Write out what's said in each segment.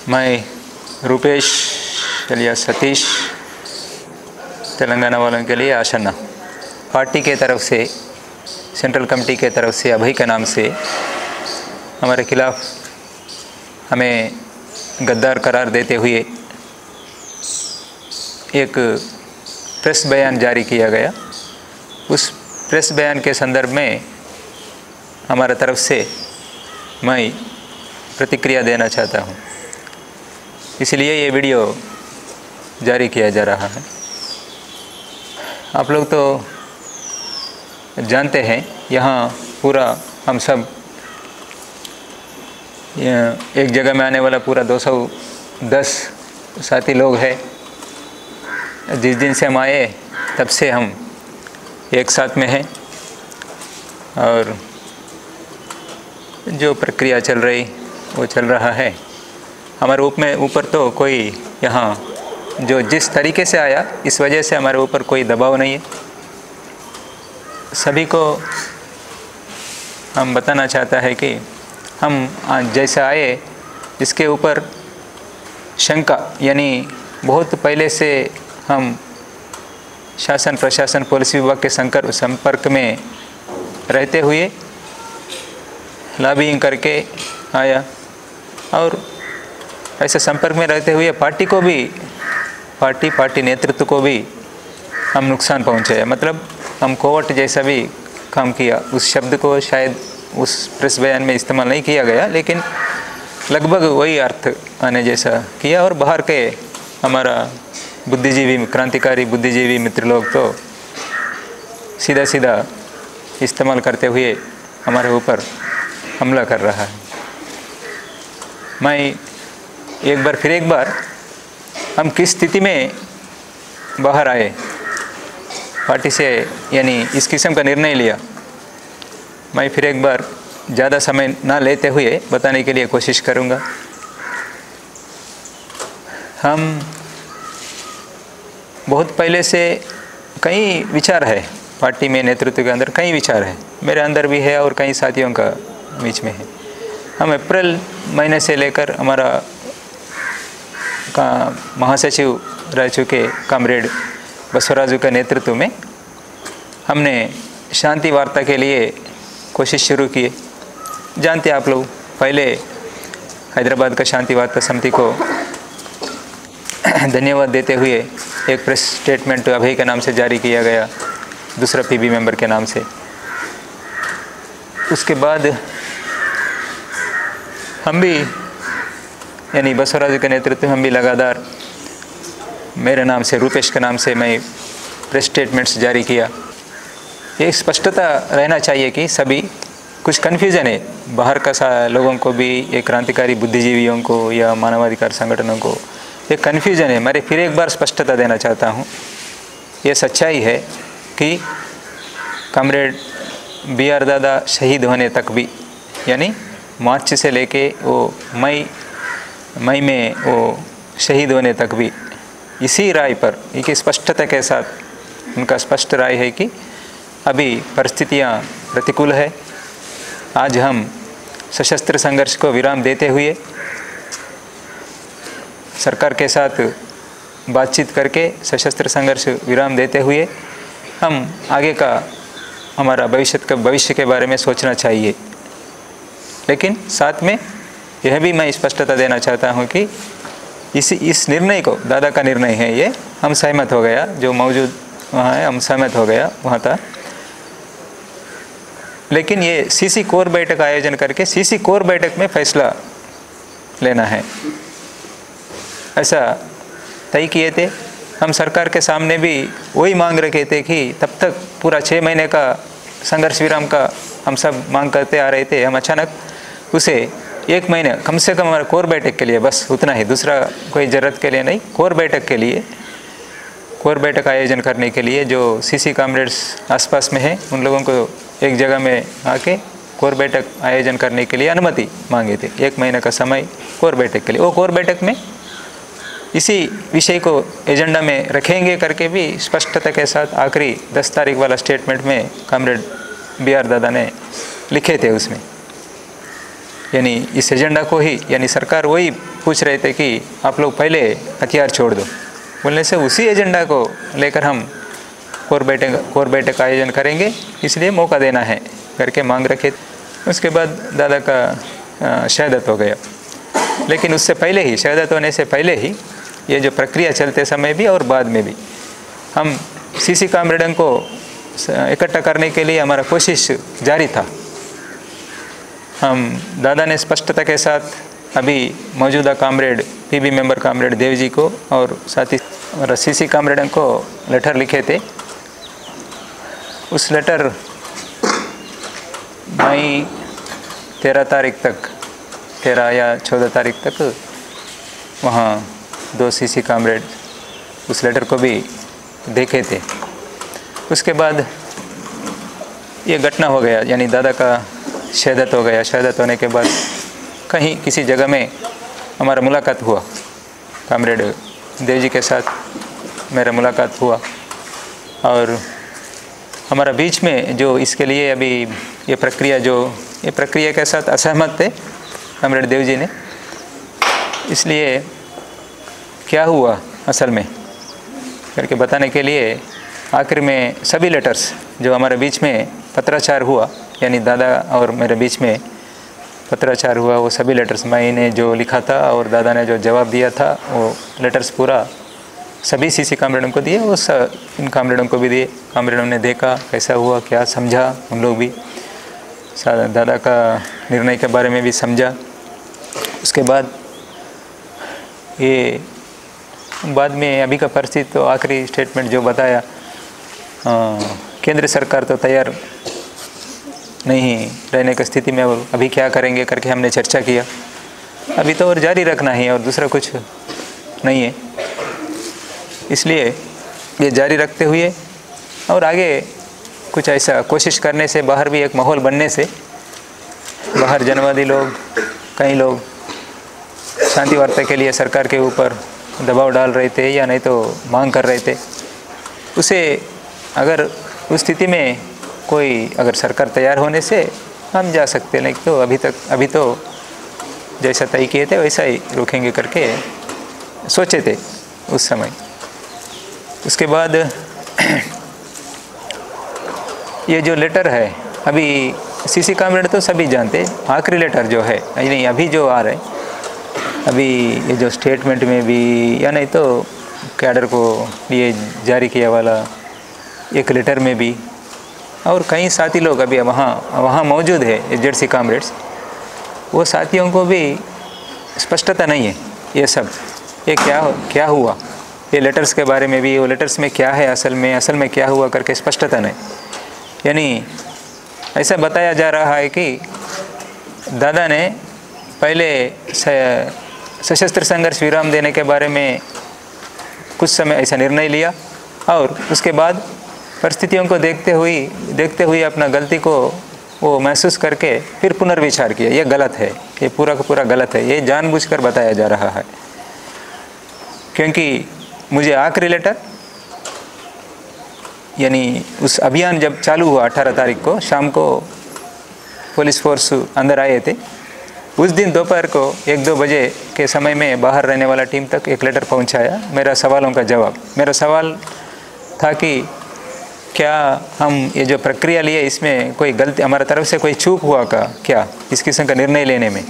मैं रूपेश चलिया सतीश तेलंगाना वालों के लिए आशना पार्टी के तरफ से, सेंट्रल कमेटी के तरफ से अभय के नाम से हमारे खिलाफ हमें गद्दार करार देते हुए एक प्रेस बयान जारी किया गया। उस प्रेस बयान के संदर्भ में हमारे तरफ से मैं प्रतिक्रिया देना चाहता हूँ, इसलिए ये वीडियो जारी किया जा रहा है। आप लोग तो जानते हैं, यहाँ पूरा हम सब एक जगह में आने वाला पूरा 210 साथी लोग हैं। जिस दिन से हम आए तब से हम एक साथ में हैं और जो प्रक्रिया चल रही वो चल रहा है। हमारे ऊपर तो कोई यहाँ जो जिस तरीके से आया इस वजह से हमारे ऊपर कोई दबाव नहीं है। सभी को हम बताना चाहता है कि हम आज जैसे आए इसके ऊपर शंका, यानी बहुत पहले से हम शासन प्रशासन पुलिस विभाग के संपर्क में रहते हुए लॉबिंग करके आया और ऐसे संपर्क में रहते हुए पार्टी को भी पार्टी नेतृत्व को भी हम नुकसान पहुंचाया। मतलब हम कोवर्ट जैसा भी काम किया। उस शब्द को शायद उस प्रेस बयान में इस्तेमाल नहीं किया गया, लेकिन लगभग वही अर्थ आने जैसा किया। और बाहर के हमारा बुद्धिजीवी, क्रांतिकारी बुद्धिजीवी मित्र लोग तो सीधा इस्तेमाल करते हुए हमारे ऊपर हमला कर रहा है। मैं फिर एक बार हम किस स्थिति में बाहर आए पार्टी से, यानी इस किस्म का निर्णय लिया, मैं फिर एक बार ज़्यादा समय ना लेते हुए बताने के लिए कोशिश करूँगा। हम बहुत पहले से कई विचार है पार्टी में, नेतृत्व के अंदर कई विचार है, मेरे अंदर भी है और कई साथियों का बीच में है। हम अप्रैल महीने से लेकर हमारा का महासचिव रह चुके कॉमरेड बसवराजू के नेतृत्व में हमने शांति वार्ता के लिए कोशिश शुरू की। जानते आप लोग, पहले हैदराबाद का शांति वार्ता समिति को धन्यवाद देते हुए एक प्रेस स्टेटमेंट अभय के नाम से जारी किया गया, दूसरा पीबी मेंबर के नाम से। उसके बाद हम भी, यानी बसवराजू के नेतृत्व में हम भी लगातार मेरे नाम से, रूपेश के नाम से मैं प्रेस स्टेटमेंट्स जारी किया। ये स्पष्टता रहना चाहिए कि सभी कुछ कन्फ्यूजन है बाहर का लोगों को भी, ये क्रांतिकारी बुद्धिजीवियों को या मानवाधिकार संगठनों को ये कन्फ्यूजन है। मैं फिर एक बार स्पष्टता देना चाहता हूँ। ये सच्चाई है कि कॉमरेड BR दादा शहीद होने तक भी, यानी मार्च से लेके वो मई में वो शहीद होने तक भी इसी राय पर, एक स्पष्टता के साथ उनका स्पष्ट राय है कि अभी परिस्थितियाँ प्रतिकूल है। आज हम सशस्त्र संघर्ष को विराम देते हुए सरकार के साथ बातचीत करके सशस्त्र संघर्ष विराम देते हुए हम आगे का हमारा भविष्य के बारे में सोचना चाहिए। लेकिन साथ में यह भी मैं स्पष्टता देना चाहता हूँ कि इस निर्णय को, दादा का निर्णय है ये, हम सहमत हो गया, जो मौजूद वहाँ है हम सहमत हो गया, वहाँ था। लेकिन ये सीसी कोर बैठक आयोजन करके सीसी कोर बैठक में फैसला लेना है, ऐसा तय किए थे। हम सरकार के सामने भी वही मांग रखे थे कि तब तक पूरा 6 महीने का संघर्ष विराम का हम सब मांग करते आ रहे थे। हम अचानक उसे 1 महीने कम से कम हमारे कोर बैठक के लिए, बस उतना ही, दूसरा कोई ज़रूरत के लिए नहीं, कोर बैठक के लिए, कोर बैठक आयोजन करने के लिए जो सीसी कॉमरेड्स आसपास में हैं उन लोगों को एक जगह में आके कोर बैठक आयोजन करने के लिए अनुमति मांगे थे। 1 महीने का समय कोर बैठक के लिए। वो कोर बैठक में इसी विषय को एजेंडा में रखेंगे करके भी स्पष्टता के साथ आखिरी 10 तारीख वाला स्टेटमेंट में कॉमरेड BR दादा ने लिखे थे उसमें। यानी इस एजेंडा को ही, यानी सरकार वही पूछ रहे थे कि आप लोग पहले हथियार छोड़ दो, बोलने से उसी एजेंडा को लेकर हम कोर बैठक का आयोजन करेंगे, इसलिए मौका देना है करके मांग रखे। उसके बाद दादा का शहादत हो गया। लेकिन उससे पहले ही, शहादत होने से पहले ही, ये जो प्रक्रिया चलते समय भी और बाद में भी हम सीसी कामरेडों को इकट्ठा करने के लिए हमारा कोशिश जारी था। हम दादा ने स्पष्टता के साथ अभी मौजूदा comrade, PB member comrade Dev ji को और साथ ही हमारा सीसी कामरेडों को लेटर लिखे थे। उस लेटर मई 13 तारीख तक, 13 या 14 तारीख तक वहाँ 2 सीसी कामरेड उस लेटर को भी देखे थे। उसके बाद ये घटना हो गया, यानी दादा का शहादत हो गया। शहादत होने के बाद कहीं किसी जगह में हमारा मुलाकात हुआ, कामरेड देव जी के साथ मेरा मुलाकात हुआ और हमारा बीच में जो इसके लिए अभी ये प्रक्रिया के साथ असहमत थे कामरेड देव जी ने। इसलिए क्या हुआ असल में करके बताने के लिए आखिर में सभी लेटर्स जो हमारे बीच में पत्राचार हुआ, यानी दादा और मेरे बीच में पत्राचार हुआ, वो सभी लेटर्स मैंने जो लिखा था और दादा ने जो जवाब दिया था, वो लेटर्स पूरा सभी सीसी कामरेडों को दिए, वो इन कामरेडों को भी दिए। कामरेडों ने देखा कैसा हुआ, क्या समझा, उन लोग भी दादा का निर्णय के बारे में भी समझा। उसके बाद ये बाद में अभी का परिस्थिति तो आखिरी स्टेटमेंट जो बताया, केंद्र सरकार तो तैयार नहीं रहने की स्थिति में, अभी क्या करेंगे करके हमने चर्चा किया। अभी तो और जारी रखना ही है और दूसरा कुछ नहीं है, इसलिए ये जारी रखते हुए और आगे कुछ ऐसा कोशिश करने से, बाहर भी एक माहौल बनने से, बाहर जनवादी लोग, कई लोग शांति वार्ता के लिए सरकार के ऊपर दबाव डाल रहे थे या नहीं तो मांग कर रहे थे। उसे अगर उस स्थिति में कोई अगर सरकार तैयार होने से हम जा सकते, नहीं तो अभी तो जैसा तय किए थे वैसा ही रोकेंगे करके सोचे थे उस समय। उसके बाद ये जो लेटर है, अभी सीसी कामरेड तो सभी जानते, आखिरी लेटर जो है, नहीं अभी जो आ रहे, अभी ये जो स्टेटमेंट में भी या नहीं तो कैडर को ये जारी किया वाला एक लेटर में भी, और कई साथी लोग अभी वहाँ मौजूद है एजेडसी कामरेड्स, वो साथियों को भी स्पष्टता नहीं है ये सब, ये क्या हुआ, ये लेटर्स के बारे में भी, वो लेटर्स में क्या है असल में क्या हुआ करके स्पष्टता नहीं। यानी ऐसा बताया जा रहा है कि दादा ने पहले सशस्त्र संघर्ष विराम देने के बारे में कुछ समय ऐसा निर्णय लिया और उसके बाद परिस्थितियों को देखते हुए अपना गलती को वो महसूस करके फिर पुनर्विचार किया। ये गलत है, ये पूरा का पूरा गलत है, ये जानबूझकर बताया जा रहा है। क्योंकि मुझे आखिरी लेटर, यानी उस अभियान जब चालू हुआ 18 तारीख को शाम को पुलिस फोर्स अंदर आए थे, उस दिन दोपहर को 1-2 बजे के समय में बाहर रहने वाला टीम तक एक लेटर पहुंचाया, मेरा सवालों का जवाब। मेरा सवाल था कि क्या हम ये जो प्रक्रिया लिए इसमें कोई गलती हमारी तरफ से कोई चूक हुआ क्या इस किस्म का निर्णय लेने में,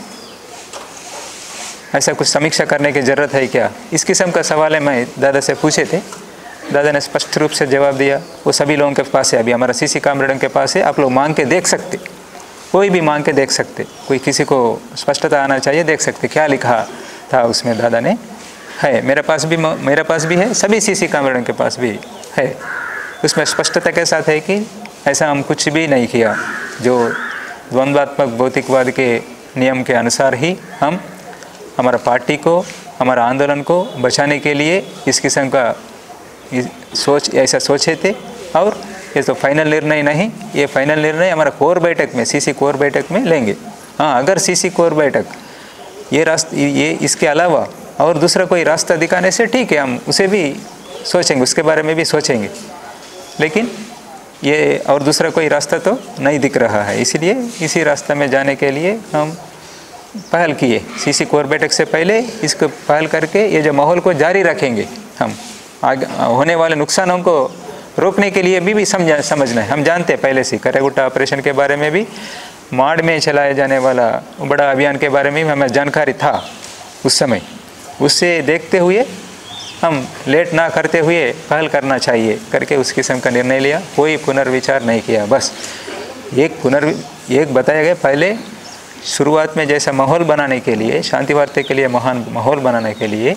ऐसा कुछ समीक्षा करने की ज़रूरत है क्या, इस किस्म का सवाल है मैं दादा से पूछे थे। दादा ने स्पष्ट रूप से जवाब दिया, वो सभी लोगों के पास है, अभी हमारा सीसी कामरेडों के पास है, आप लोग मांग के देख सकते, कोई भी मांग के देख सकते, कोई किसी को स्पष्टता आना चाहिए, देख सकते क्या लिखा था उसमें दादा ने, है मेरे पास भी है, सभी सीसी कामरेडों के पास भी है। उसमें स्पष्टता के साथ है कि ऐसा हम कुछ भी नहीं किया, जो द्वंद्वात्मक भौतिकवाद के नियम के अनुसार ही हम हमारा पार्टी को, हमारा आंदोलन को बचाने के लिए इस किस्म का ऐसा सोचे थे। और ये तो फाइनल निर्णय नहीं, ये फाइनल निर्णय हमारा कोर बैठक में, सीसी कोर बैठक में लेंगे। हाँ, अगर सीसी कोर बैठक ये इसके अलावा और दूसरा कोई रास्ता दिखाने से ठीक है, हम उसे भी सोचेंगे, उसके बारे में भी सोचेंगे, लेकिन ये और दूसरा कोई रास्ता तो नहीं दिख रहा है। इसलिए इसी रास्ते में जाने के लिए हम पहल किए। सीसी कोर बैठक से पहले इसको पहल करके ये जो माहौल को जारी रखेंगे, हम आगे होने वाले नुकसानों को रोकने के लिए भी समझना है। हम जानते हैं पहले से करेगुट्टा ऑपरेशन के बारे में भी, माड़ में चलाए जाने वाला बड़ा अभियान के बारे में भी हमें जानकारी था उस समय। उससे देखते हुए हम लेट ना करते हुए पहल करना चाहिए करके उस किस्म का निर्णय लिया। कोई पुनर्विचार नहीं किया, बस एक बताया गया। पहले शुरुआत में जैसा माहौल बनाने के लिए, शांति वार्ता के लिए महान माहौल बनाने के लिए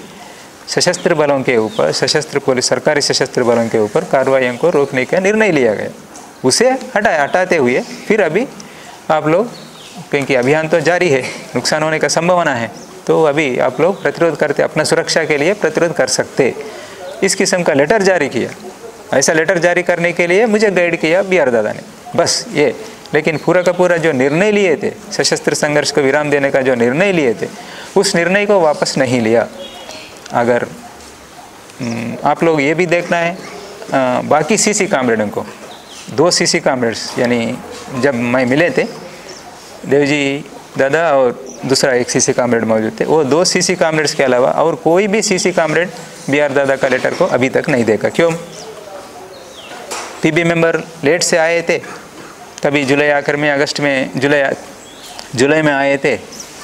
सशस्त्र बलों के ऊपर, सशस्त्र पुलिस, सरकारी सशस्त्र बलों के ऊपर कार्रवाइयों को रोकने का निर्णय लिया गया। उसे हटाते हुए फिर अभी आप लोग, क्योंकि अभियान तो जारी है, नुकसान होने का संभावना है, तो अभी आप लोग प्रतिरोध करते, अपना सुरक्षा के लिए प्रतिरोध कर सकते, इस किस्म का लेटर जारी किया। ऐसा लेटर जारी करने के लिए मुझे गाइड किया BR दादा ने, बस ये। लेकिन पूरा का पूरा जो निर्णय लिए थे, सशस्त्र संघर्ष को विराम देने का जो निर्णय लिए थे, उस निर्णय को वापस नहीं लिया। अगर आप लोग ये भी देखना है, बाकी CC कामरेडों को, 2 CC कामरेड्स, यानी जब मैं मिले थे देवजी दादा और दूसरा एक CC कामरेड मौजूद थे, वो 2 CC कामरेड्स के अलावा और कोई भी CC कामरेड BR दादा का लेटर को अभी तक नहीं देखा। क्यों? PB मेंबर लेट से आए थे, कभी जुलाई आखिर में, अगस्त में, जुलाई में आए थे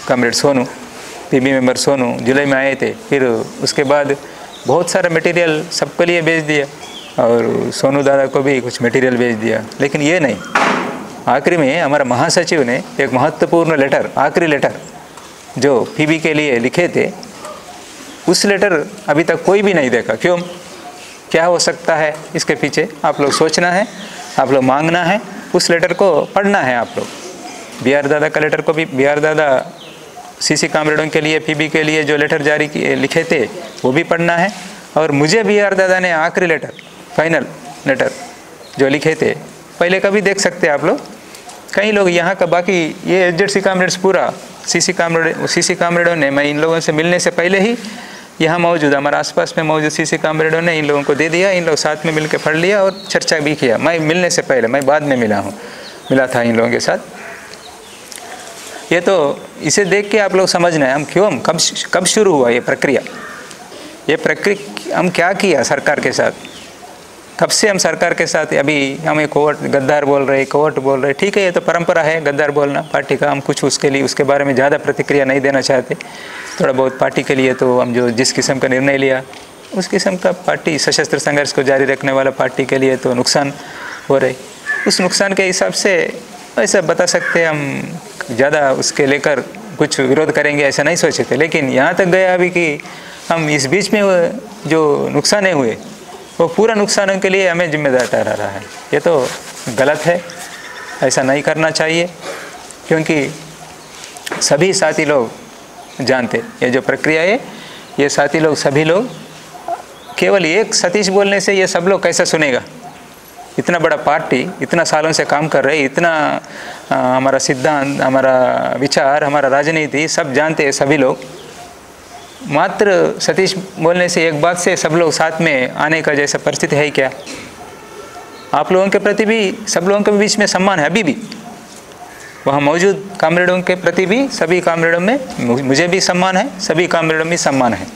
comrade Sonu, PB member Sonu जुलाई में आए थे। फिर उसके बाद बहुत सारा मटेरियल सबके लिए भेज दिया और सोनू दादा को भी कुछ मटेरियल भेज दिया, लेकिन ये नहीं। आखिरी में हमारा महासचिव ने एक महत्वपूर्ण लेटर, आखिरी लेटर जो PB के लिए लिखे थे, उस लेटर अभी तक कोई भी नहीं देखा। क्यों? क्या हो सकता है इसके पीछे? आप लोग सोचना है, आप लोग मांगना है, उस लेटर को पढ़ना है आप लोग। BR दादा का लेटर को भी, BR दादा CC कामरेडों के लिए, PB के लिए जो लेटर जारी किए लिखे थे वो भी पढ़ना है। और मुझे BR दादा ने आखिरी लेटर, फाइनल लेटर जो लिखे थे, पहले का भी देख सकते हैं आप लोग। कई लोग यहाँ का, बाकी ये HZC कामरेड्स पूरा CC कामरेडों ने, मैं इन लोगों से मिलने से पहले ही यहाँ मौजूद, हमारे आसपास में मौजूद CC कामरेडों ने इन लोगों को दे दिया। इन लोग साथ में मिलकर पढ़ लिया और चर्चा भी किया। मैं मिलने से पहले, मैं बाद में मिला था इन लोगों के साथ। ये तो इसे देख के आप लोग समझना है हम क्यों, कब शुरू हुआ ये प्रक्रिया हम क्या किया सरकार के साथ, कब से हम सरकार के साथ। अभी हमें कोर्ट गद्दार बोल रहे, कोर्ट बोल रहे, ठीक है, ये तो परंपरा है गद्दार बोलना पार्टी का। हम कुछ उसके बारे में ज़्यादा प्रतिक्रिया नहीं देना चाहते। थोड़ा बहुत पार्टी के लिए तो हम जो जिस किस्म का निर्णय लिया, उस किस्म का पार्टी, सशस्त्र संघर्ष को जारी रखने वाला पार्टी के लिए तो नुकसान हो रहे, उस नुकसान के हिसाब से ऐसा बता सकते हैं। हम ज़्यादा उसके लेकर कुछ विरोध करेंगे ऐसा नहीं सोचे थे, लेकिन यहाँ तक गया अभी कि हम इस बीच में जो नुकसान हुए वो पूरा नुकसानों के लिए हमें जिम्मेदार ठहरा रहा है। ये तो गलत है, ऐसा नहीं करना चाहिए, क्योंकि सभी साथी लोग जानते ये जो प्रक्रिया है, ये साथी लोग सभी लोग, केवल एक सतीश बोलने से ये सब लोग कैसा सुनेगा। इतना बड़ा पार्टी, इतना सालों से काम कर रहे, इतना हमारा सिद्धांत, हमारा विचार, हमारा राजनीति सब जानते हैं सभी लोग। मात्र सतीश बोलने से, एक बात से सब लोग साथ में आने का जैसा परिस्थिति है क्या? आप लोगों के प्रति भी, सब लोगों के बीच में सम्मान है अभी भी। वहाँ मौजूद कामरेडों के प्रति भी, सभी कामरेडों में मुझे भी सम्मान है, सभी कामरेडों में सम्मान है।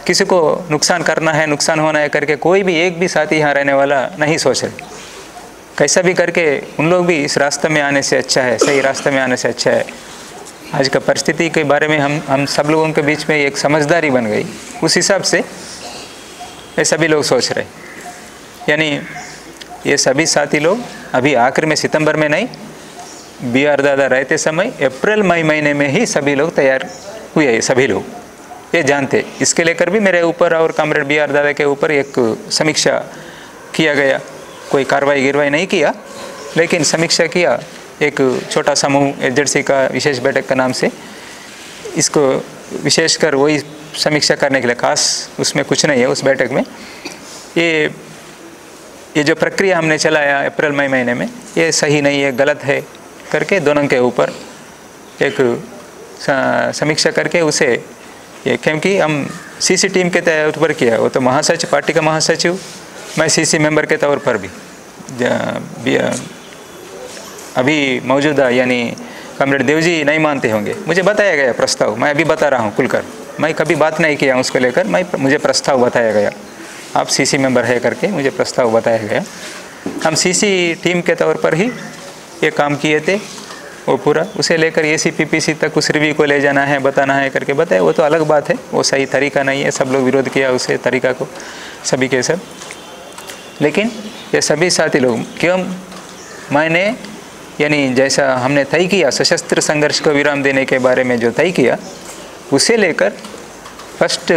किसी को नुकसान करना है, नुकसान होना है करके कोई भी एक भी साथी यहाँ रहने वाला नहीं सोच रहे। कैसा भी करके उन लोग भी इस रास्ते में आने से अच्छा है, सही रास्ते में आने से अच्छा है। आज का परिस्थिति के बारे में हम सब लोगों के बीच में एक समझदारी बन गई, उस हिसाब से ये सभी लोग सोच रहे। यानी ये सभी साथी लोग अभी आखिर में, सितंबर में नहीं, BR दादा रहते समय अप्रैल मई महीने में ही सभी लोग तैयार हुए। ये सभी लोग ये जानते। इसके लेकर भी मेरे ऊपर और कामरेड BR दादा के ऊपर एक समीक्षा किया गया। कोई कार्रवाई गिरवाई नहीं किया, लेकिन समीक्षा किया। एक छोटा समूह HZC का विशेष बैठक का नाम से, इसको विशेषकर वही समीक्षा करने के लिए, खास उसमें कुछ नहीं है उस बैठक में। ये जो प्रक्रिया हमने चलाया अप्रैल मई महीने में, ये सही नहीं है, गलत है करके दोनों के ऊपर एक समीक्षा करके उसे ये, क्योंकि हम CC टीम के तौर पर किया, वो तो महासचिव, पार्टी का महासचिव, मैं CC मेंबर के तौर पर भी अभी मौजूदा, यानी कॉमरेड देव जी नहीं मानते होंगे, मुझे बताया गया प्रस्ताव, मैं अभी बता रहा हूँ खुलकर, मैं कभी बात नहीं किया उसको लेकर, मुझे प्रस्ताव बताया गया, आप सीसी मेंबर है करके मुझे प्रस्ताव बताया गया। हम सीसी टीम के तौर पर ही ये काम किए थे, वो पूरा उसे लेकर ACPPC तक उस रिव्यू को ले जाना है, बताना है करके बताया, वो तो अलग बात है, वो सही तरीका नहीं है, सब लोग विरोध किया उसे तरीका को, सभी के सब। लेकिन ये सभी साथी लोग क्यों, मैंने यानी जैसा हमने तय किया सशस्त्र संघर्ष को विराम देने के बारे में जो तय किया, उसे लेकर फर्स्ट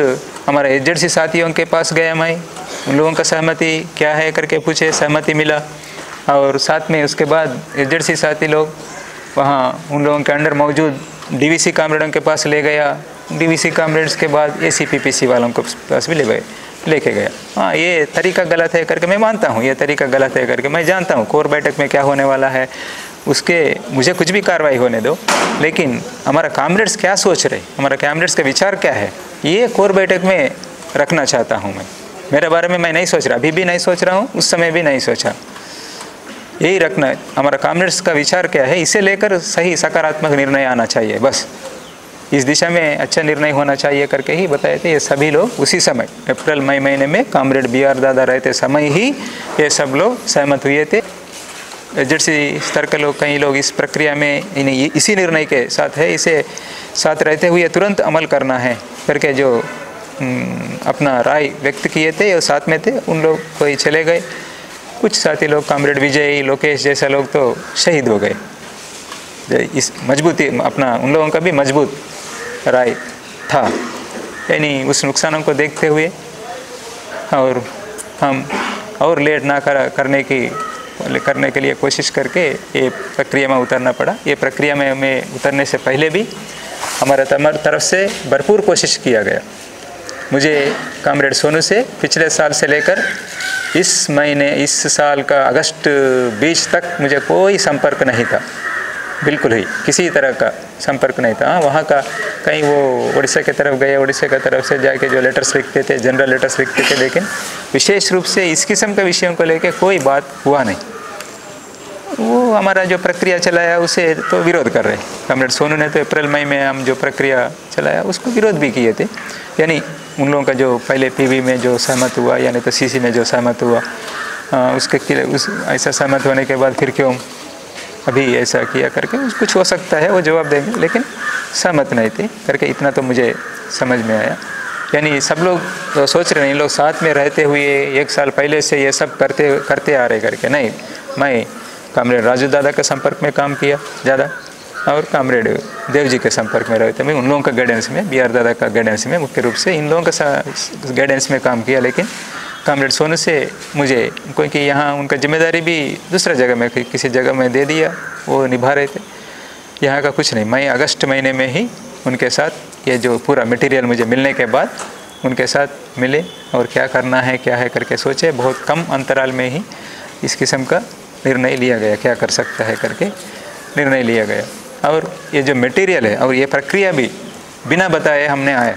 हमारे एजेंसी साथियों के पास गया, मैं उन लोगों का सहमति क्या है करके पूछे, सहमति मिला, और साथ में उसके बाद एजेंसी साथी लोग वहाँ उन लोगों के अंडर मौजूद DVC कामरेडों के पास ले गया, DVC कामरेड्स के बाद ACPPC वालों के पास भी लेके गया। हाँ, ये तरीका गलत है करके मैं मानता हूँ, ये तरीका गलत है करके मैं जानता हूँ, कोर बैठक में क्या होने वाला है उसके मुझे कुछ भी कार्रवाई होने दो, लेकिन हमारा कामरेड्स क्या सोच रहे, हमारा कामरेड्स का विचार क्या है, ये कोर बैठक में रखना चाहता हूँ मैं। मेरे बारे में मैं नहीं सोच रहा, अभी भी नहीं सोच रहा हूँ, उस समय भी नहीं सोचा, यही रखना है हमारा कामरेड्स का विचार क्या है, इसे लेकर सही सकारात्मक निर्णय आना चाहिए, बस इस दिशा में अच्छा निर्णय होना चाहिए करके ही बताए थे। ये सभी लोग उसी समय अप्रैल मई महीने में कामरेड BR दादा रहते समय ही ये सब लोग सहमत हुए थे। एजेंसी स्तर के लोग, कई लोग इस प्रक्रिया में इन्हें इसी निर्णय के साथ है, इसे साथ रहते हुए तुरंत अमल करना है करके जो अपना राय व्यक्त किए थे और साथ में थे, उन लोग कोई चले गए, कुछ साथी लोग कामरेड विजय लोकेश जैसा लोग तो शहीद हो गए। इस मजबूती अपना उन लोगों का भी मजबूत राय था, यानी उस नुकसानों को देखते हुए और हम और लेट ना करने के लिए कोशिश करके ये प्रक्रिया में उतरना पड़ा। ये प्रक्रिया में हमें उतरने से पहले भी हमारे तरफ से भरपूर कोशिश किया गया। मुझे कामरेड सोनू से पिछले साल से लेकर इस साल का अगस्त 20 तक मुझे कोई संपर्क नहीं था, बिल्कुल ही किसी तरह का संपर्क नहीं था। वहाँ का कहीं वो उड़ीसा की तरफ गए, उड़ीसा की तरफ से जाके जो लेटर्स लिखते थे, जनरल लेटर्स लिखते थे, लेकिन विशेष रूप से इस किस्म के विषयों को लेकर कोई बात हुआ नहीं। वो हमारा जो प्रक्रिया चलाया उसे तो विरोध कर रहे। कामरेड सोनू ने तो अप्रैल मई में हम जो प्रक्रिया चलाया उसको विरोध भी किए थे, यानी उन लोगों का जो पहले PV में जो सहमत हुआ, यानी तो CC में जो सहमत हुआ, ऐसा सहमत होने के बाद फिर क्यों अभी ऐसा किया करके कुछ हो सकता है, वो जवाब देंगे, लेकिन सहमत नहीं थे करके इतना तो मुझे समझ में आया। यानी सब लोग तो सोच रहे हैं, इन लोग साथ में रहते हुए 1 साल पहले से ये सब करते आ रहे करके, नहीं, मैं कामरेड राजू दादा के संपर्क में काम किया ज़्यादा और कामरेड देव जी के संपर्क में रहे थे। मैं उन लोगों का गाइडेंस में, BR दादा का गाइडेंस में, मुख्य रूप से इन लोगों का गाइडेंस में काम किया। लेकिन कामरेड सोनू से मुझे, क्योंकि यहाँ उनका जिम्मेदारी भी दूसरा जगह में किसी जगह में दे दिया, वो निभा रहे थे, यहाँ का कुछ नहीं। मैं अगस्त महीने में ही उनके साथ ये जो पूरा मटेरियल मुझे मिलने के बाद उनके साथ मिले और क्या करना है क्या है करके सोचे। बहुत कम अंतराल में ही इस किस्म का निर्णय लिया गया, क्या कर सकता है करके निर्णय लिया गया। और ये जो मटेरियल है और ये प्रक्रिया भी बिना बताए हमने आया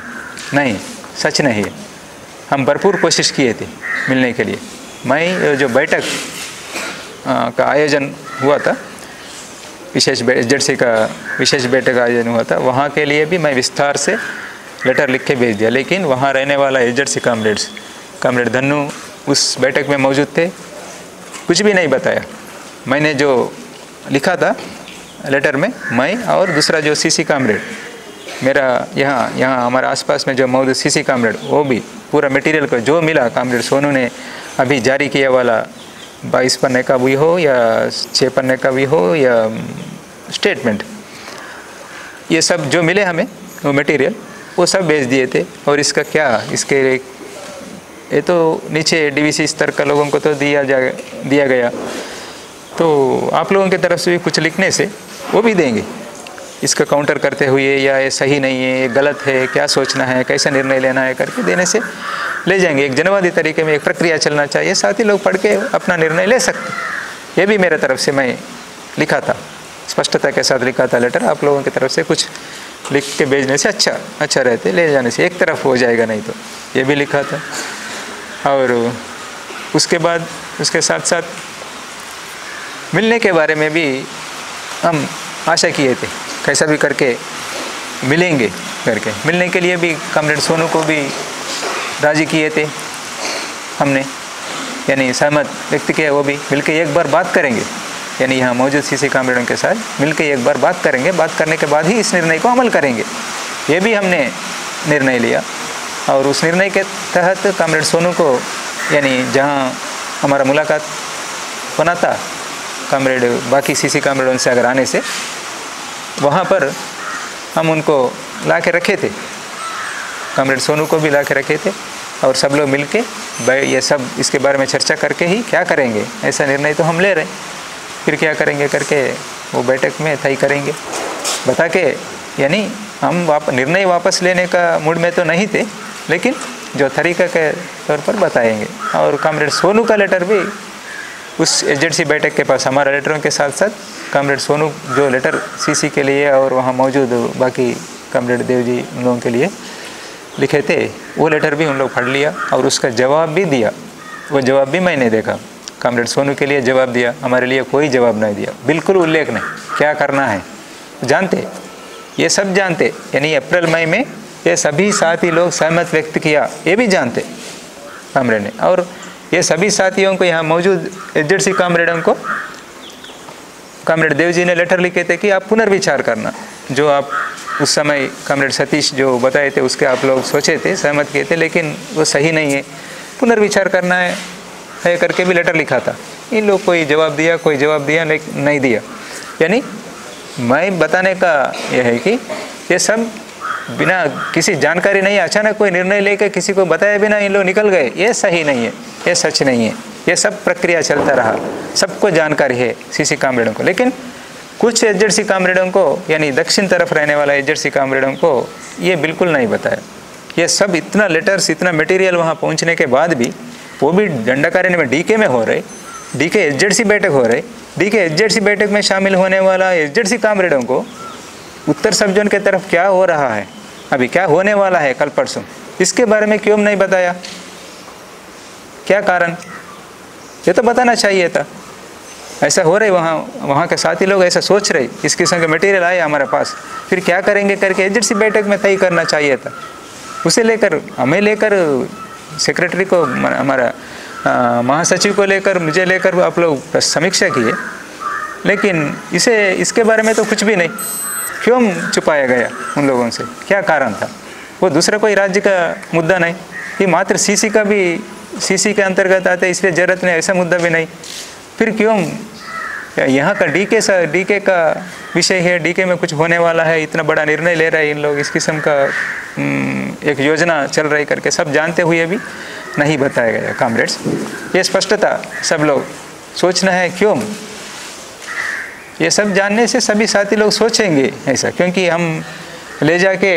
नहीं, सच नहीं है, हम भरपूर कोशिश किए थे मिलने के लिए। मैं जो बैठक का आयोजन हुआ था, विशेष एजेंसी का विशेष बैठक आयोजन हुआ था, वहाँ के लिए भी मैं विस्तार से लेटर लिख के भेज दिया। लेकिन वहाँ रहने वाला एजेंसी कामरेड धन्नू उस बैठक में मौजूद थे, कुछ भी नहीं बताया। मैंने जो लिखा था लेटर में, मैं और दूसरा जो CC कामरेड मेरा यहाँ हमारे आसपास में जो मौजूद CC कामरेड, वो भी पूरा मटेरियल को जो मिला कामरेड सोनू ने अभी जारी किया वाला 22 पन्ने का भी हो या 6 पन्ने का भी हो या स्टेटमेंट, ये सब जो मिले हमें वो मटेरियल, वो सब भेज दिए थे। और इसका क्या, इसके ये तो नीचे DVC स्तर का लोगों को तो दिया गया, तो आप लोगों की तरफ से भी कुछ लिखने से वो भी देंगे, इसका काउंटर करते हुए, या ये सही नहीं है, ये गलत है, क्या सोचना है, कैसा निर्णय लेना है करके देने से ले जाएंगे। एक जनवादी तरीके में एक प्रक्रिया चलना चाहिए, साथ ही लोग पढ़ के अपना निर्णय ले सकते। ये भी मेरे तरफ से मैं लिखा था, स्पष्टता के साथ लिखा था लेटर। आप लोगों की तरफ से कुछ लिख के भेजने से अच्छा रहते, ले जाने से एक तरफ हो जाएगा, नहीं तो ये भी लिखा था। और उसके बाद उसके साथ साथ मिलने के बारे में भी हम आशा किए थे कैसा भी करके मिलेंगे करके। मिलने के लिए भी कॉमरेड सोनू को भी राज़ी किए थे हमने, यानी सहमत व्यक्त किया। वो भी मिलकर एक बार बात करेंगे, यानी यहाँ मौजूद सीसी कॉमरेडों के साथ मिलकर एक बार बात करेंगे, बात करने के बाद ही इस निर्णय को अमल करेंगे, ये भी हमने निर्णय लिया। और उस निर्णय के तहत कॉमरेड सोनू को, यानी जहाँ हमारा मुलाकात बना था कॉमरेड बाकी सीसी कॉमरेडों से अगर आने से, वहाँ पर हम उनको ला के रखे थे, कॉमरेड सोनू को भी ला के रखे थे, और सब लोग मिल के ये सब इसके बारे में चर्चा करके ही क्या करेंगे, ऐसा निर्णय तो हम ले रहे, फिर क्या करेंगे करके वो बैठक में तय करेंगे बता के। यानी हम निर्णय वापस लेने का मूड में तो नहीं थे, लेकिन जो तरीका के तौर पर बताएंगे। और कॉमरेड सोनू का लेटर भी उस एजेंसी बैठक के पास, हमारा लेटरों के साथ साथ कॉमरेड सोनू जो लेटर सीसी के लिए और वहाँ मौजूद बाकी कॉमरेड देव जी उन लोगों के लिए लिखे थे, वो लेटर भी उन लोग पढ़ लिया और उसका जवाब भी दिया। वो जवाब भी मैंने देखा, कॉमरेड सोनू के लिए जवाब दिया, हमारे लिए कोई जवाब नहीं दिया, बिल्कुल उल्लेख नहीं क्या करना है। जानते, ये सब जानते, यानी अप्रैल मई में ये सभी साथी लोग सहमत व्यक्त किया, ये भी जानते कॉमरेड ने। और ये सभी साथियों को, यहाँ मौजूद एजेंसी कॉमरेडों को कॉमरेड देव जी ने लेटर लिखे थे कि आप पुनर्विचार करना, जो आप उस समय कॉमरेड सतीश जो बताए थे उसके आप लोग सोचे थे, सहमत किए थे, लेकिन वो सही नहीं है, पुनर्विचार करना है करके भी लेटर लिखा था। इन लोग कोई जवाब दिया, कोई जवाब दिया नहीं दिया। यानी मैं बताने का यह है कि ये सब बिना किसी जानकारी नहीं, अचानक कोई निर्णय लेकर किसी को बताए बिना इन लोग निकल गए, ये सही नहीं है, ये सच नहीं है। ये सब प्रक्रिया चलता रहा, सबको जानकारी है सीसी कॉमरेडों को, लेकिन कुछ एजेंसी कॉमरेडों को, यानी दक्षिण तरफ रहने वाला एजेंसी कॉमरेडों को ये बिल्कुल नहीं बताया। ये सब इतना लेटर्स, इतना मटेरियल वहाँ पहुँचने के बाद भी, वो भी दंडाकारण्य में डीके में हो रहे, डीके एजेंसी बैठक हो रहे, डीके एजेंसी बैठक में शामिल होने वाला एजेंसी कॉमरेडों को उत्तर सब जोन के तरफ क्या हो रहा है, अभी क्या होने वाला है कल परसों, इसके बारे में क्यों नहीं बताया, क्या कारण, ये तो बताना चाहिए था। ऐसा हो रहा है, वहाँ के साथी लोग ऐसा सोच रहे, इस किस्म के मटेरियल आए हमारे पास, फिर क्या करेंगे करके एजेंसी बैठक में तय करना चाहिए था। उसे लेकर, हमें लेकर, सेक्रेटरी को, हमारा महासचिव को लेकर, मुझे लेकर आप लोग समीक्षा किए, लेकिन इसके बारे में तो कुछ भी नहीं। क्यों छुपाया गया उन लोगों से, क्या कारण था? वो दूसरा कोई राज्य का मुद्दा नहीं, ये मात्र सीसी का भी, सीसी के अंतर्गत आते, इसलिए जरूरत नहीं, ऐसा मुद्दा भी नहीं। फिर क्यों यहाँ का डीके का विषय है, डीके में कुछ होने वाला है, इतना बड़ा निर्णय ले रहे हैं इन लोग, इस किस्म का एक योजना चल रही करके सब जानते हुए भी नहीं बताया गया कॉमरेड्स। ये स्पष्टता सब लोग सोचना है, क्यों ये सब जानने से सभी साथी लोग सोचेंगे ऐसा, क्योंकि हम ले जाके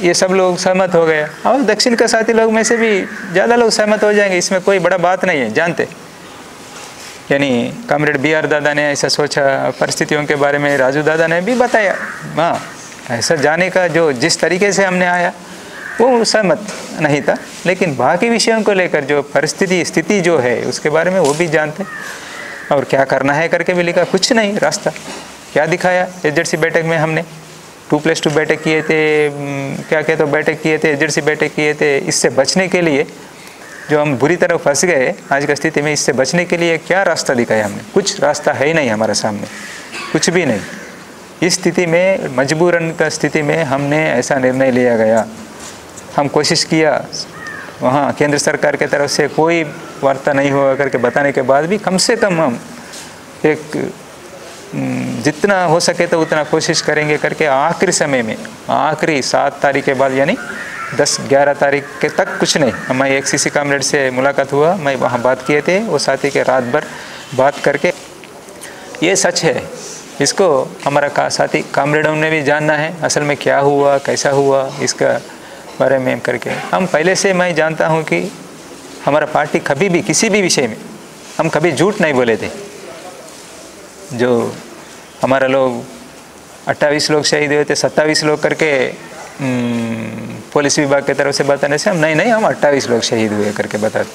ये सब लोग सहमत हो गए और दक्षिण के साथी लोग में से भी ज़्यादा लोग सहमत हो जाएंगे, इसमें कोई बड़ा बात नहीं है, जानते। यानी कॉमरेड BR दादा ने ऐसा सोचा, परिस्थितियों के बारे में राजू दादा ने भी बताया, हाँ ऐसा जाने का जो जिस तरीके से हमने आया वो सहमत नहीं था, लेकिन बाकी विषयों को लेकर जो स्थिति जो है उसके बारे में वो भी जानते। और क्या करना है करके भी लिखा, कुछ नहीं, रास्ता क्या दिखाया एजेंसी बैठक में हमने 2+2 बैठक किए थे, क्या क्या तो बैठक किए थे, एजेंसी बैठक किए थे। इससे बचने के लिए जो हम बुरी तरह फंस गए आज की स्थिति में, इससे बचने के लिए क्या रास्ता दिखाया हमने? कुछ रास्ता है ही नहीं हमारे सामने, कुछ भी नहीं। इस स्थिति में, मजबूरन का स्थिति में हमने ऐसा निर्णय लिया गया। हम कोशिश किया, वहाँ केंद्र सरकार के तरफ से कोई वार्ता नहीं हुआ करके बताने के बाद भी कम से कम हम एक जितना हो सके तो उतना कोशिश करेंगे करके आखिरी समय में, आखिरी 7 तारीख के बाद, यानी 10-11 तारीख के तक कुछ नहीं। हमारी एक सीसी कॉमरेड से मुलाकात हुआ, मैं वहाँ बात किए थे, वो साथी के रात भर बात करके, ये सच है, इसको हमारा साथी कॉमरेडों ने भी जानना है असल में क्या हुआ, कैसा हुआ, इसका बारे में करके। हम पहले से मैं जानता हूँ कि हमारा पार्टी कभी भी किसी भी विषय में हम कभी झूठ नहीं बोले थे। जो हमारा लोग 28 लोग शहीद हुए थे, 27 लोग करके पुलिस विभाग की तरफ से बताने से हम नहीं हम 28 लोग शहीद हुए करके बताते।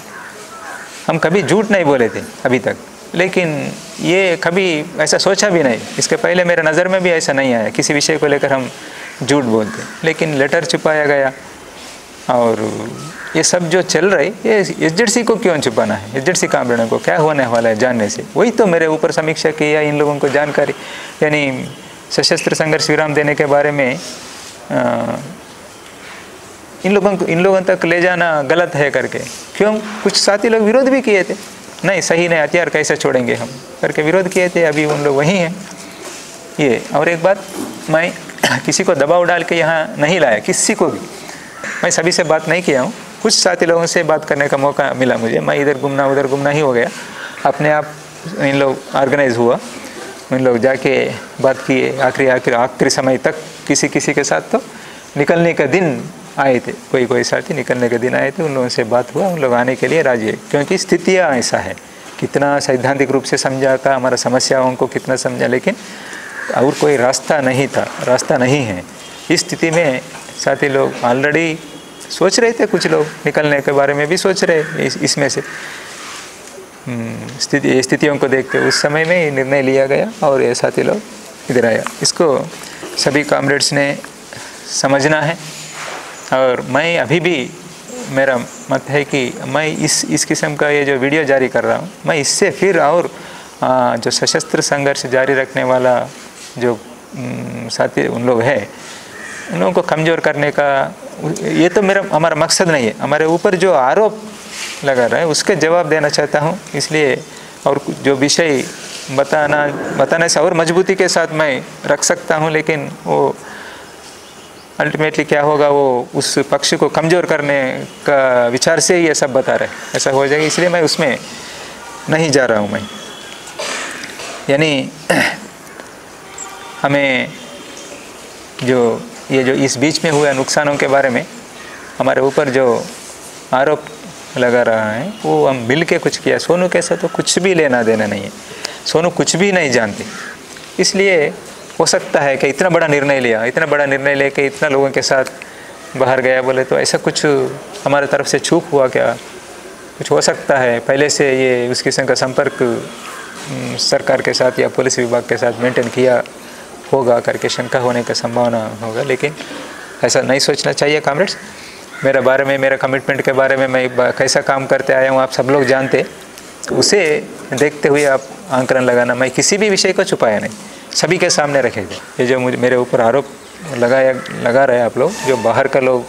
हम कभी झूठ नहीं बोले थे अभी तक, लेकिन ये कभी ऐसा सोचा भी नहीं, इसके पहले मेरे नज़र में भी ऐसा नहीं आया किसी विषय को लेकर हम झूठ बोलते, लेकिन लेटर छुपाया गया। और ये सब जो चल रही ये एसजेडसी को क्यों छुपाना है, एसजेडसी कामरेडों को क्या होने वाला है जानने से, वही तो मेरे ऊपर समीक्षा की या इन लोगों को जानकारी, यानी सशस्त्र संघर्ष विराम देने के बारे में इन लोगों तक ले जाना गलत है करके, क्यों कुछ साथी लोग विरोध भी किए थे, नहीं सही नहीं, हथियार कैसे छोड़ेंगे हम करके विरोध किए थे, अभी उन लोग वहीं हैं ये। और एक बात, मैं किसी को दबाव डाल के यहाँ नहीं लाया, किसी को भी, मैं सभी से बात नहीं किया हूँ, कुछ साथी लोगों से बात करने का मौका मिला मुझे, मैं इधर घूमना उधर घूमना ही हो गया, अपने आप इन लोग ऑर्गेनाइज हुआ, इन लोग जाके बात किए, आखिरी समय तक किसी के साथ तो निकलने का दिन आए थे, कोई साथी निकलने के दिन आए थे, उन लोगों से बात हुआ, उन लोग आने के लिए राजी है, क्योंकि स्थितियाँ ऐसा है, कितना सैद्धांतिक रूप से समझा था, हमारा समस्याओं को कितना समझा, लेकिन और कोई रास्ता नहीं था, रास्ता नहीं है। इस स्थिति में साथी लोग ऑलरेडी सोच रहे थे, कुछ लोग निकलने के बारे में भी सोच रहे इसमें से स्थितियों को देखते उस समय में निर्णय लिया गया और ये साथी लोग इधर आया। इसको सभी कॉमरेड्स ने समझना है। और मैं अभी भी, मेरा मत है कि मैं इस किस्म का ये जो वीडियो जारी कर रहा हूँ, मैं इससे फिर और जो सशस्त्र संघर्ष जारी रखने वाला जो साथी उन लोग हैं, उन लोगों को कमज़ोर करने का, ये तो हमारा मकसद नहीं है। हमारे ऊपर जो आरोप लगा रहा है उसके जवाब देना चाहता हूँ, इसलिए और जो विषय बताने से और मजबूती के साथ मैं रख सकता हूँ, लेकिन वो अल्टीमेटली क्या होगा, वो उस पक्ष को कमज़ोर करने का विचार से ही ये सब बता रहे, ऐसा हो जाएगा, इसलिए मैं उसमें नहीं जा रहा हूँ। मैं यानी हमें जो इस बीच में हुए नुकसानों के बारे में हमारे ऊपर जो आरोप लगा रहा है वो हम मिल के कुछ किया। सोनू कैसा तो कुछ भी लेना देना नहीं है, सोनू कुछ भी नहीं जानते, इसलिए हो सकता है कि इतना बड़ा निर्णय लेके इतना लोगों के साथ बाहर गया, बोले तो ऐसा कुछ हमारे तरफ से चूक हुआ क्या, कुछ हो सकता है पहले से ये उस किस्म का संपर्क सरकार के साथ या पुलिस विभाग के साथ मेंटेन किया होगा करके शंका होने का संभावना होगा, लेकिन ऐसा नहीं सोचना चाहिए। कॉमरेड्स, मेरे बारे में, मेरा कमिटमेंट के बारे में मैं कैसा काम करते आया हूँ आप सब लोग जानते, उसे देखते हुए आप आंकलन लगाना। मैं किसी भी विषय को छुपाया नहीं, सभी के सामने रखेगा। ये जो मेरे ऊपर आरोप लगा रहे आप लोग, जो बाहर का लोग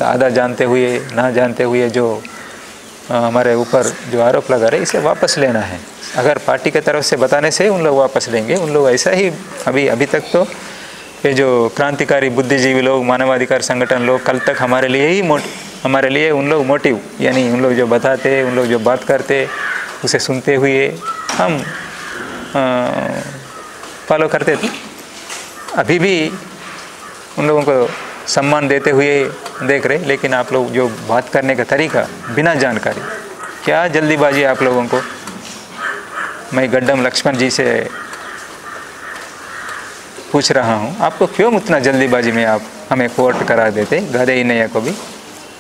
आधा जानते हुए ना जानते हुए जो हमारे ऊपर जो आरोप लगा रहे, इसे वापस लेना है। अगर पार्टी के तरफ से बताने से उन लोग वापस लेंगे, उन लोग ऐसा ही अभी तक तो ये जो क्रांतिकारी बुद्धिजीवी लोग, मानवाधिकार संगठन लोग, कल तक हमारे लिए उन लोग मोटिव, यानी उन लोग जो बताते, उन लोग जो बात करते, उसे सुनते हुए हम फॉलो करते थे। अभी भी उन लोगों को सम्मान देते हुए देख रहे, लेकिन आप लोग जो बात करने का तरीका बिना जानकारी, क्या जल्दीबाजी आप लोगों को। मैं गड्डम लक्ष्मण जी से पूछ रहा हूँ, आपको क्यों उतना जल्दीबाजी में आप हमें कोर्ट करा देते, गदे नैया को भी।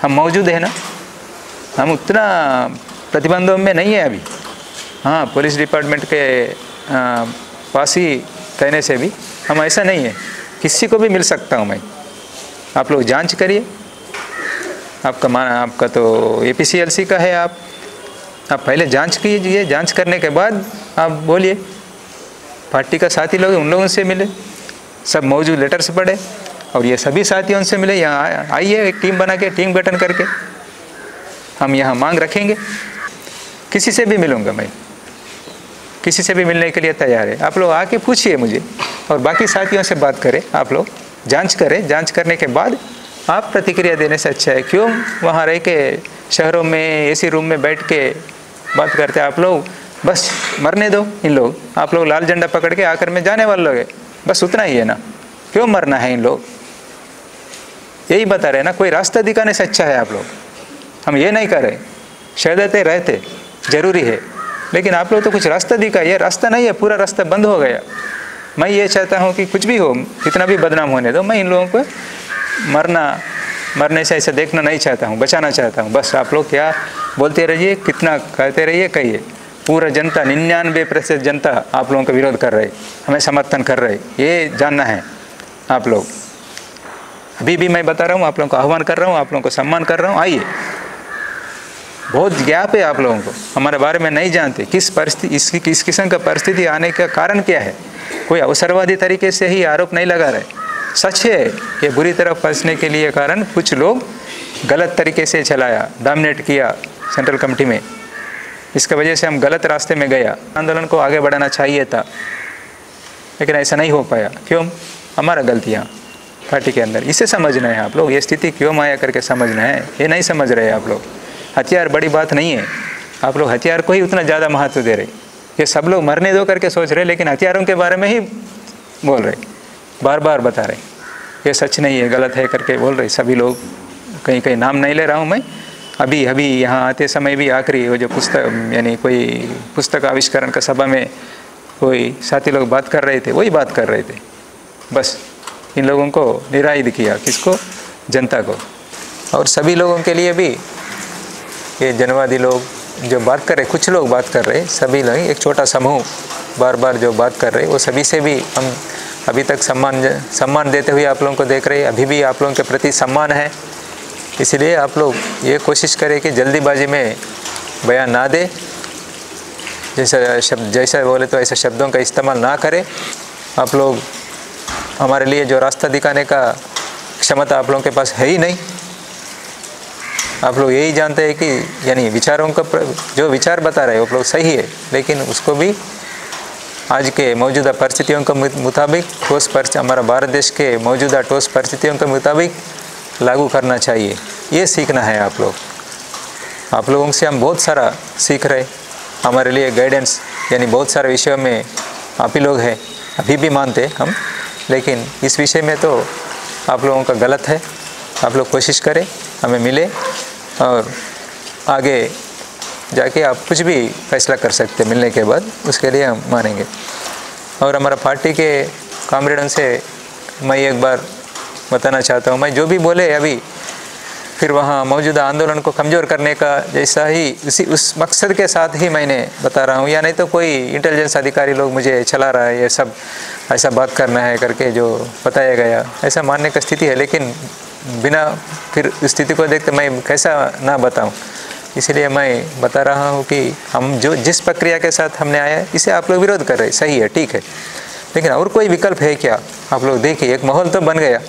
हम मौजूद है ना, हम उतना प्रतिबंधों में नहीं है अभी। हाँ, पुलिस डिपार्टमेंट के पास ही कहने से भी हम ऐसा नहीं है, किसी को भी मिल सकता हूँ मैं। आप लोग जांच करिए, आपका तो APCLC का है, आप पहले जांच कीजिए, जांच करने के बाद आप बोलिए। पार्टी का साथी लोग, उन लोगों से मिले, सब मौजूद लेटर से पढ़े, और ये सभी साथियों से मिले। यहाँ आइए, एक टीम बना के, टीम गठन करके हम यहाँ मांग रखेंगे। किसी से भी मिलूँगा मैं, किसी से भी मिलने के लिए तैयार है। आप लोग आके पूछिए मुझे, और बाकी साथियों से बात करें, आप लोग जांच करें। जांच करने के बाद आप प्रतिक्रिया देने से अच्छा है क्यों वहाँ रह के शहरों में AC रूम में बैठ के बात करते। आप लोग बस मरने दो इन लोग, आप लोग लाल झंडा पकड़ के आकर में जाने वाले लोग हैं, बस उतना ही है ना। क्यों मरना है इन लोग, यही बता रहे ना। कोई रास्ता दिखाने से अच्छा है आप लोग, हम ये नहीं कर रहे। शहदते रहते जरूरी है, लेकिन आप लोग तो कुछ रास्ता दिखाइए। रास्ता नहीं है, पूरा रास्ता बंद हो गया। मैं ये चाहता हूँ कि कुछ भी हो, कितना भी बदनाम होने दो, मैं इन लोगों को मरने से ऐसा देखना नहीं चाहता हूँ, बचाना चाहता हूँ। बस आप लोग क्या बोलते रहिए, कितना कहते रहिए, कहिए। पूरा जनता 99% जनता आप लोगों का विरोध कर रहे, हमें समर्थन कर रहे, ये जानना है आप लोग। अभी भी मैं बता रहा हूँ, आप लोगों को आह्वान कर रहा हूँ, आप लोगों को सम्मान कर रहा हूँ, आइए। बहुत ज्ञाप है आप लोगों को, हमारे बारे में नहीं जानते किस परिस्थिति, इस किस्म का परिस्थिति आने का कारण क्या है। कोई अवसरवादी तरीके से ही आरोप नहीं लगा रहे, सच है ये बुरी तरह फंसने के लिए कारण कुछ लोग गलत तरीके से चलाया, डोमिनेट किया सेंट्रल कमेटी में, इसकी वजह से हम गलत रास्ते में गया। आंदोलन को आगे बढ़ाना चाहिए था लेकिन ऐसा नहीं हो पाया। क्यों? हमारा गलतियाँ पार्टी के अंदर, इसे समझना है आप लोग। ये स्थिति क्यों आया करके समझना है, ये नहीं समझ रहे आप लोग। हथियार बड़ी बात नहीं है, आप लोग हथियार को ही उतना ज़्यादा महत्व दे रहे। ये सब लोग मरने दो करके सोच रहे, लेकिन हथियारों के बारे में ही बोल रहे, बार बार बता रहे ये सच नहीं है, गलत है करके बोल रहे सभी लोग। कहीं कहीं नाम नहीं ले रहा हूँ मैं। अभी यहाँ आते समय भी आखिरी वो जो पुस्तक, यानी कोई पुस्तक आविष्करण का सभा में कोई साथी लोग बात कर रहे थे, वही बात कर रहे थे। बस इन लोगों को निरायुध किया, किसको? जनता को। और सभी लोगों के लिए भी ये जनवादी लोग जो बात कर रहे, कुछ लोग बात कर रहे, सभी लोग, एक छोटा समूह बार बार जो बात कर रहे, वो सभी से भी हम अभी तक सम्मान देते हुए आप लोगों को देख रहे हैं। अभी भी आप लोगों के प्रति सम्मान है, इसलिए आप लोग ये कोशिश करें कि जल्दीबाजी में बयान ना दे, जैसा बोले तो ऐसे शब्दों का इस्तेमाल ना करें। आप लोग हमारे लिए जो रास्ता दिखाने का क्षमता आप लोगों के पास है ही नहीं। आप लोग यही जानते हैं कि यानी विचारों का जो विचार बता रहे हैं वो लोग सही है, लेकिन उसको भी आज के मौजूदा परिस्थितियों के मुताबिक, हमारा भारत देश के मौजूदा ठोस परिस्थितियों के मुताबिक लागू करना चाहिए। ये सीखना है आप लोग। आप लोगों से हम बहुत सारा सीख रहे, हमारे लिए गाइडेंस यानी बहुत सारे विषयों में आप ही लोग हैं, अभी भी मानते हम, लेकिन इस विषय में तो आप लोगों का गलत है। आप लोग कोशिश करें, हमें मिले और आगे जाके आप कुछ भी फैसला कर सकते हैं मिलने के बाद, उसके लिए हम मानेंगे। और हमारा पार्टी के कामरेडों से मैं एक बार बताना चाहता हूँ, मैं जो भी बोले अभी फिर वहाँ मौजूदा आंदोलन को कमज़ोर करने का जैसा ही उस मकसद के साथ ही मैंने बता रहा हूँ, या नहीं तो कोई इंटेलिजेंस अधिकारी लोग मुझे चला रहा है, ये सब ऐसा बात करना है करके जो बताया गया, ऐसा मानने का स्थिति है। लेकिन बिना फिर स्थिति को देखते मैं कैसा ना बताऊं, इसलिए मैं बता रहा हूं कि हम जिस प्रक्रिया के साथ हमने आया इसे आप लोग विरोध कर रहे, सही है, ठीक है, लेकिन और कोई विकल्प है क्या? आप लोग देखिए, एक माहौल तो बन गया।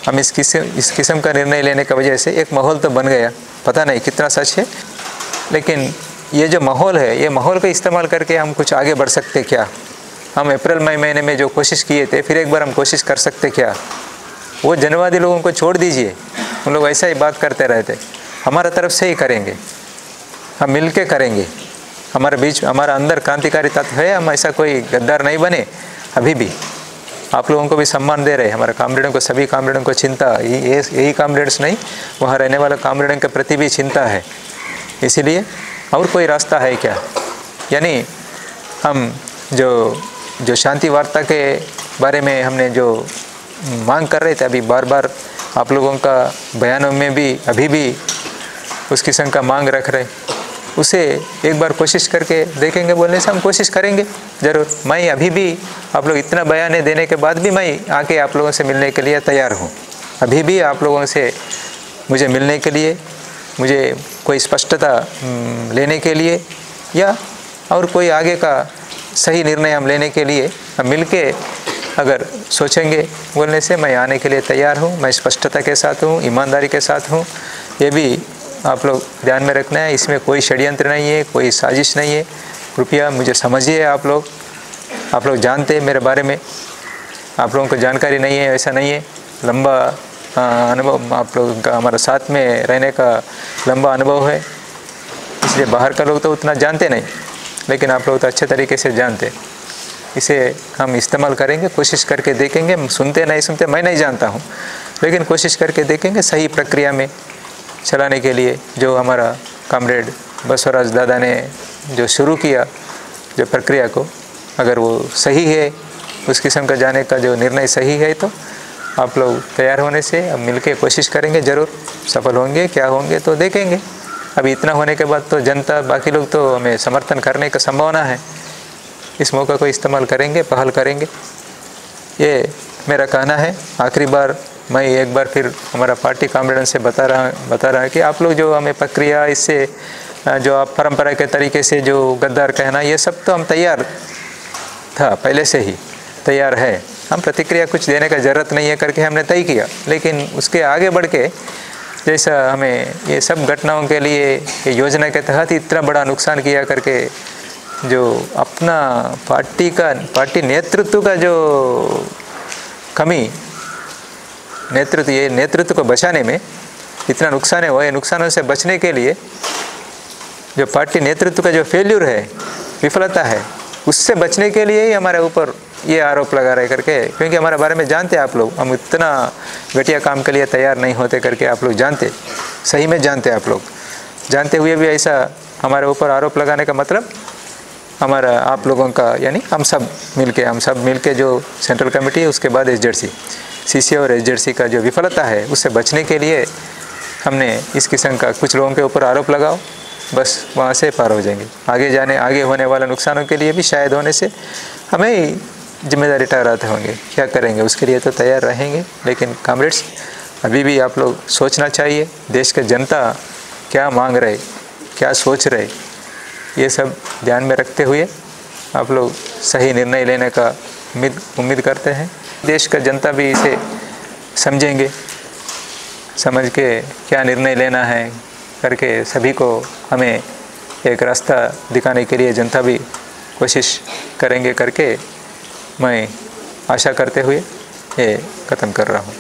हम इस किस्म का निर्णय लेने की वजह से एक माहौल तो बन गया, पता नहीं कितना सच है, लेकिन ये जो माहौल है, ये माहौल का इस्तेमाल करके हम कुछ आगे बढ़ सकते क्या? हम अप्रैल मई महीने में जो कोशिश किए थे, फिर एक बार हम कोशिश कर सकते क्या? वो जनवादी लोगों को छोड़ दीजिए, उन लोग ऐसा ही बात करते रहते। हमारा तरफ से ही करेंगे, हम मिल के करेंगे। हमारे बीच, हमारा अंदर क्रांतिकारी तत्व है, हम ऐसा कोई गद्दार नहीं बने। अभी भी आप लोगों को भी सम्मान दे रहे, हमारे कामरेडों को, सभी कामरेडों को चिंता, यही कामरेड्स नहीं, वहाँ रहने वाले कामरेडों के प्रति भी चिंता है। इसीलिए और कोई रास्ता है क्या? यानी हम जो शांति वार्ता के बारे में हमने जो मांग कर रहे थे, अभी बार बार आप लोगों का बयानों में भी अभी भी उस किस्म का मांग रख रहे, उसे एक बार कोशिश करके देखेंगे। बोलने से हम कोशिश करेंगे ज़रूर। मैं अभी भी आप लोग इतना बयान देने के बाद भी मैं आके आप लोगों से मिलने के लिए तैयार हूँ। अभी भी आप लोगों से मुझे मिलने के लिए, मुझे कोई स्पष्टता लेने के लिए या और कोई आगे का सही निर्णय हम लेने के लिए हम मिल के अगर सोचेंगे बोलने से मैं आने के लिए तैयार हूँ। मैं स्पष्टता के साथ हूँ, ईमानदारी के साथ हूँ। ये भी आप लोग ध्यान में रखना है, इसमें कोई षड्यंत्र नहीं है, कोई साजिश नहीं है। कृपया मुझे समझिए। आप लोग जानते हैं मेरे बारे में, आप लोगों को जानकारी नहीं है ऐसा नहीं है। लंबा अनुभव आप लोगों का, हमारा साथ में रहने का लंबा अनुभव है, इसलिए बाहर का लोग तो उतना जानते नहीं, लेकिन आप लोग तो अच्छे तरीके से जानते। इसे हम इस्तेमाल करेंगे, कोशिश करके देखेंगे। सुनते नहीं सुनते मैं नहीं जानता हूँ, लेकिन कोशिश करके देखेंगे सही प्रक्रिया में चलाने के लिए। जो हमारा कामरेड बसवराज दादा ने जो शुरू किया जो प्रक्रिया को, अगर वो सही है, उस किस्म का जाने का जो निर्णय सही है, तो आप लोग तैयार होने से हम मिलके कोशिश करेंगे। ज़रूर सफल होंगे, क्या होंगे तो देखेंगे। अभी इतना होने के बाद तो जनता, बाकी लोग तो हमें समर्थन करने का संभावना है। इस मौका को इस्तेमाल करेंगे, पहल करेंगे, ये मेरा कहना है। आखिरी बार मैं एक बार फिर हमारा पार्टी कॉम्रेड्स से बता रहा कि आप लोग जो हमें प्रक्रिया, इससे जो आप परंपरा के तरीके से जो गद्दार कहना, ये सब तो हम तैयार था, पहले से ही तैयार है। हम प्रतिक्रिया कुछ देने का ज़रूरत नहीं है करके हमने तय किया। लेकिन उसके आगे बढ़ के जैसा हमें ये सब घटनाओं के लिए ये योजना के तहत इतना बड़ा नुकसान किया करके, जो अपना पार्टी नेतृत्व का जो कमी, नेतृत्व को बचाने में इतना नुकसान है, वो नुकसानों से बचने के लिए जो पार्टी नेतृत्व का जो फेल्यूर है, विफलता है, उससे बचने के लिए ही हमारे ऊपर ये आरोप लगा रहे करके, क्योंकि हमारे बारे में जानते आप लोग, हम इतना घटिया काम के लिए तैयार नहीं होते करके आप लोग जानते, सही में जानते। आप लोग जानते हुए भी ऐसा हमारे ऊपर आरोप लगाने का मतलब हमारा, आप लोगों का, यानी हम सब मिलके जो सेंट्रल कमेटी है, उसके बाद एसजेडसी, सीसी और एसजेडसी का जो विफलता है, उससे बचने के लिए हमने इस किस्म का कुछ लोगों के ऊपर आरोप लगाओ, बस वहाँ से पार हो जाएंगे। आगे होने वाले नुकसानों के लिए भी शायद होने से हमें ही जिम्मेदारी ठहराते होंगे। क्या करेंगे उसके लिए तो तैयार रहेंगे। लेकिन कॉमरेड्स, अभी भी आप लोग सोचना चाहिए, देश के जनता क्या मांग रहे, क्या सोच रहे, ये सब ध्यान में रखते हुए आप लोग सही निर्णय लेने का उम्मीद करते हैं। देश का जनता भी इसे समझेंगे, समझ के क्या निर्णय लेना है करके सभी को हमें एक रास्ता दिखाने के लिए जनता भी कोशिश करेंगे करके मैं आशा करते हुए ये ख़त्म कर रहा हूँ।